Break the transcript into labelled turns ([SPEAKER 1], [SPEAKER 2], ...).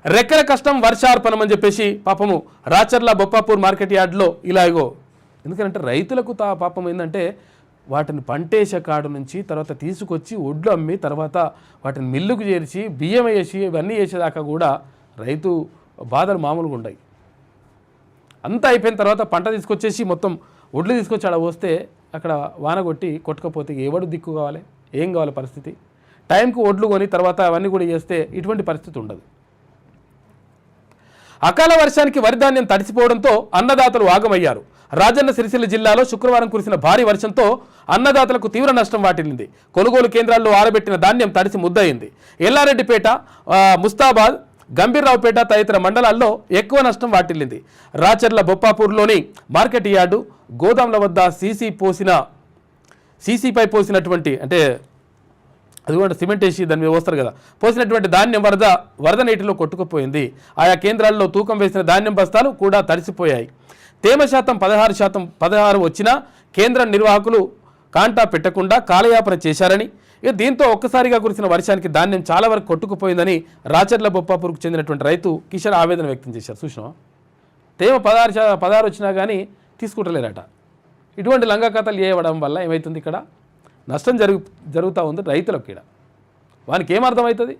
[SPEAKER 1] రెక్కల కష్టం వర్షార్పణం అని చెప్పేసి పాపము రాచర్ల బొప్పాపూర్ మార్కెట్ యార్డ్లో ఇలాగో. ఎందుకంటే రైతులకు పాపం ఏంటంటే వాటిని పంటేసే కాడు నుంచి తర్వాత తీసుకొచ్చి ఒడ్లు అమ్మి తర్వాత వాటిని మిల్లుకు చేర్చి బియ్యం వేసి ఇవన్నీ వేసేదాకా కూడా రైతు బాధలు మామూలుగా ఉన్నాయి. అంతా అయిపోయిన తర్వాత పంట తీసుకొచ్చేసి మొత్తం ఒడ్లు తీసుకొచ్చి ఆడ వస్తే అక్కడ వాన కొట్టి కొట్టకపోతే ఎవడు దిక్కు కావాలి, ఏం కావాలి పరిస్థితి? టైంకు ఒడ్లు కొని తర్వాత అవన్నీ కూడా చేస్తే ఇటువంటి పరిస్థితి ఉండదు. అకాల వర్షానికి వరి ధాన్యం తడిసిపోవడంతో అన్నదాతలు ఆగమయ్యారు. రాజన్న సిరిసిల్ల జిల్లాలో శుక్రవారం కురిసిన భారీ వర్షంతో అన్నదాతలకు తీవ్ర నష్టం వాటిల్లింది. కొనుగోలు కేంద్రాల్లో ఆరబెట్టిన ధాన్యం తడిసి ముద్దయింది. ఎల్లారెడ్డిపేట, ముస్తాబాద్, గంభీర్రావుపేట తదితర మండలాల్లో ఎక్కువ నష్టం వాటిల్లింది. రాచర్ల బొప్పాపూర్లోని మార్కెట్ యార్డు గోదాంల వద్ద సీసీపై పోసినటువంటి అంటే అది కూడా సిమెంట్ వేసి దాని మీద వస్తారు కదా, పోసినటువంటి ధాన్యం వరద నీటిలో కొట్టుకుపోయింది. ఆయా కేంద్రాల్లో తూకం వేసిన ధాన్యం బస్తాలు కూడా తడిసిపోయాయి. తేమ శాతం 16 వచ్చినా కేంద్ర నిర్వాహకులు కాంటా పెట్టకుండా కాలయాపన చేశారని, ఇక దీంతో ఒక్కసారిగా కురిసిన వర్షానికి ధాన్యం చాలా వరకు కొట్టుకుపోయిందని రాచర్ల బొప్పాపూర్కు చెందినటువంటి రైతు కిషోర్ ఆవేదన వ్యక్తం చేశారు. చూసినా తేమ 16 వచ్చినా కానీ తీసుకుంటలేరట. ఇటువంటి లంగా కథలు చేయడం వల్ల ఏమవుతుంది, ఇక్కడ నష్టం జరుగుతూ ఉంది రైతులకు. ఇక్కడ వానికి ఏమర్థమవుతుంది?